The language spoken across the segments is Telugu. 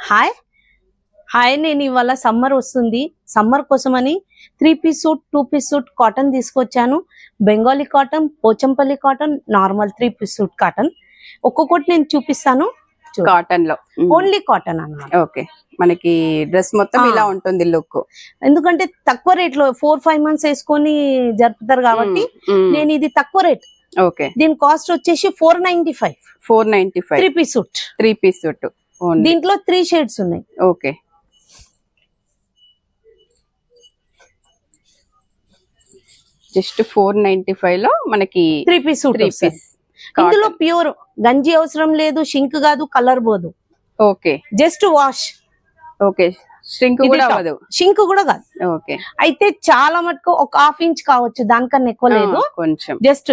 హాయ్ హాయ్ నేను ఇవాళ సమ్మర్ వస్తుంది. సమ్మర్ కోసమని 3 piece suit 2 piece suit cotton తీసుకొచ్చాను. Bengali cotton, Pochampally cotton, normal 3 piece suit cotton. ఒక్కొక్కటి నేను చూపిస్తాను. కాటన్ లో ఓన్లీ కాటన్ అన్నమాట. ఓకే, మనకి డ్రెస్ మొత్తం ఇలా ఉంటుంది లుక్. ఎందుకంటే తక్కువ రేట్ లో 4-5 మంత్స్ వేసుకొని జరుపుతారు కాబట్టి నేను ఇది తక్కువ రేట్. ఓకే, దీని కాస్ట్ వచ్చేసి 495 3 పీస్ సూట్. 3 పీస్ సూట్ దీంట్లో 3 షేడ్స్ ఉన్నాయి. ఓకే, జస్ట్ 495 లో మనకి 3 పీస్ సూట్. ఇందులో ప్యూర్ గంజి అవసరం లేదు, షింక్ కాదు, కలర్ పోదు. Okay, just wash. Okay, shrink కూడా అవ్వదు, షింక్ కూడా కాదు. ఓకే, అయితే చాలా మటుకు ఒక 1/2 ఇంచ్ కావచ్చు, దానికన్నా ఎక్కువ లేదు. కొంచెం జస్ట్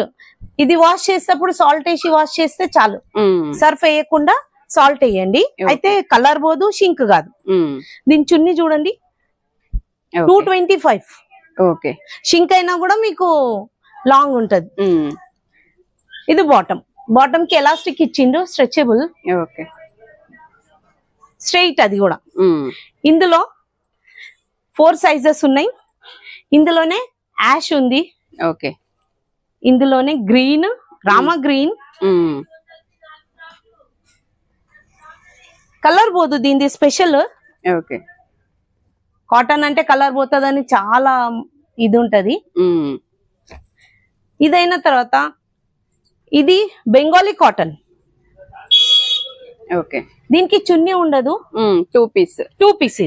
ఇది వాష్ చేసేటప్పుడు సాల్ట్ వేసి వాష్ చేస్తే చాలు. సర్ఫ్ వేయకుండా సాల్ట్ వేయండి. అయితే కలర్ పోదు, షింక్ కాదు. దీని చున్నీ చూడండి 225. ఓకే, షింక్ అయినా కూడా మీకు లాంగ్ ఉంటది. ఇది బాటమ్ కి ఎలాస్టిక్ ఇచ్చిండు, స్ట్రెచబుల్. ఓకే, స్ట్రైట్ అది కూడా. ఇందులో 4 సైజెస్ ఉన్నాయి. ఇందులోనే యాష్ ఉంది. ఓకే, ఇందులోనే గ్రీన్, రామా గ్రీన్. కలర్ పోదు, దీనిది స్పెషల్. ఓకే, కాటన్ అంటే కలర్ పోతుందని చాలా ఇది ఉంటది. ఇదైన తర్వాత ఇది బెంగాలీ కాటన్. ఓకే, దీనికి చున్నీ ఉండదు. 2 పీస్.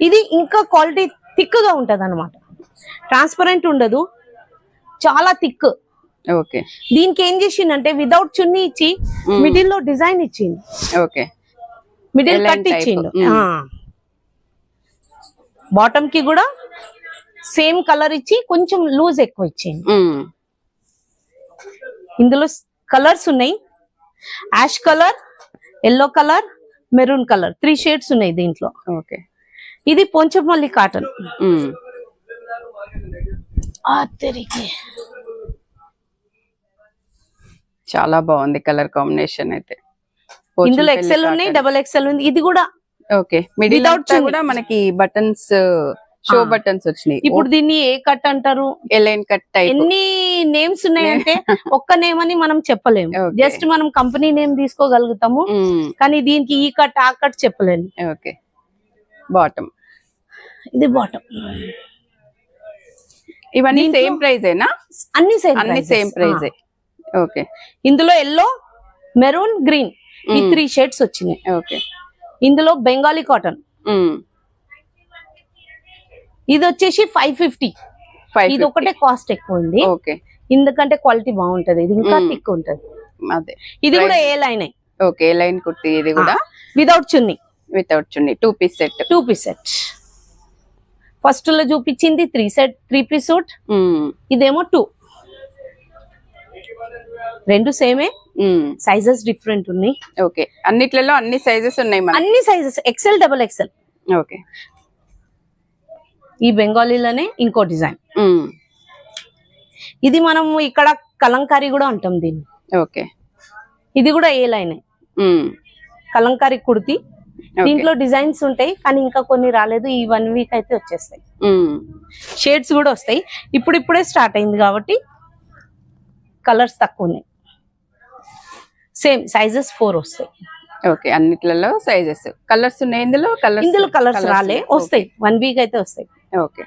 ఇది ఇంకా క్వాలిటీ థిక్ గా ఉంటది అనమాట. ట్రాన్స్పరెంట్ ఉండదు, చాలా థిక్. ఓకే, దీనికి ఏం చేసిందంటే వితౌట్ చున్నీ ఇచ్చి మిడిల్ లో డిజైన్ ఇచ్చింది. ఓకే, మిడిల్ కట్ ఇచ్చిండు. బాటమ్ కి కూడా సేమ్ కలర్ ఇచ్చి కొంచెం లూజ్ ఎక్కువ ఇచ్చింది. ఇందులో కలర్స్ ఉన్నాయి. Ash colour, yellow colour, maroon colour, 3 shades ఉన్నాయి దీంట్లో. ఓకే, ఇది పోచంపల్లి కాటన్. చాలా బాగుంది కలర్ కాంబినేషన్ అయితే. ఇందులో ఎక్సెల్ ఉన్నాయి, డబుల్ ఎక్సెల్ ఉంది. ఇది కూడా ఓకే, మిడిల్ కూడా మనకి బటన్స్, షో బటన్స్ వచ్చినాయి. ఇప్పుడు దీన్ని ఏ కట్ అంటారు, ఎలైన్ కట్ టైప్, ఎన్ని నేమ్స్ ఉన్నాయంటే ఒక్క నేమ్ అని మనం చెప్పలేము. జస్ట్ మనం కంపెనీ నేమ్ తీసుకోగలుగుతాము, కానీ దీనికి ఈ కట్ ఆ కట్ చెప్పలేము. Okay, bottom. ఇది బాటమ్. ఇవన్నీ సేమ్ ప్రైస్ ఏనా? అన్ని సేమ్ ప్రైస్. ఓకే, ఇందులో ఎల్లో, మెరూన్, గ్రీన్ ఈ 3 షేడ్స్ వచ్చినాయి. ఓకే, ఇందులో బెంగాలీ కాటన్. ఇది వచ్చేసి 550. ఇది ఒకటే కాస్ట్ ఎక్కువ ఉంది. ఓకే, ఎందుకంటే క్వాలిటీ బాగుంటది, ఇది ఇంకా థిక్ ఉంటది. అదే, ఇది కూడా A line. Okay, A line kurti. ఇది కూడా without chunni. 2 piece set. 2 piece set. First లో చూపించింది 3 పీస్ సూట్. ఇదేమో 2. రెండు సేమే, సైజెస్ డిఫరెంట్ ఉన్నాయి. ఓకే, అన్నిట్లలో అన్ని సైజెస్ ఉన్నాయి, అన్ని sizes XL, double XL. Okay, ఈ బెంగాలీలోనే ఇంకో డిజైన్. ఇది మనం ఇక్కడ కలంకారీ కూడా అంటాం దీన్ని. ఓకే, ఇది కూడా ఏ లైన్, కలంకారీ కుర్తి. దీంట్లో డిజైన్స్ ఉంటాయి, కానీ ఇంకా కొన్ని రాలేదు. ఈ 1 వీక్ అయితే వచ్చేస్తాయి. షేడ్స్ కూడా వస్తాయి. ఇప్పుడే స్టార్ట్ అయింది కాబట్టి కలర్స్ తక్కువ ఉన్నాయి. సేమ్ సైజెస్ 4 వస్తాయి. ఓకే, అన్నిట్లలో సైజెస్, కలర్స్ ఉన్నాయి. ఇందులో కలర్స్ రాలే, వస్తాయి. 1 వీక్ అయితే వస్తాయి. ఓకే.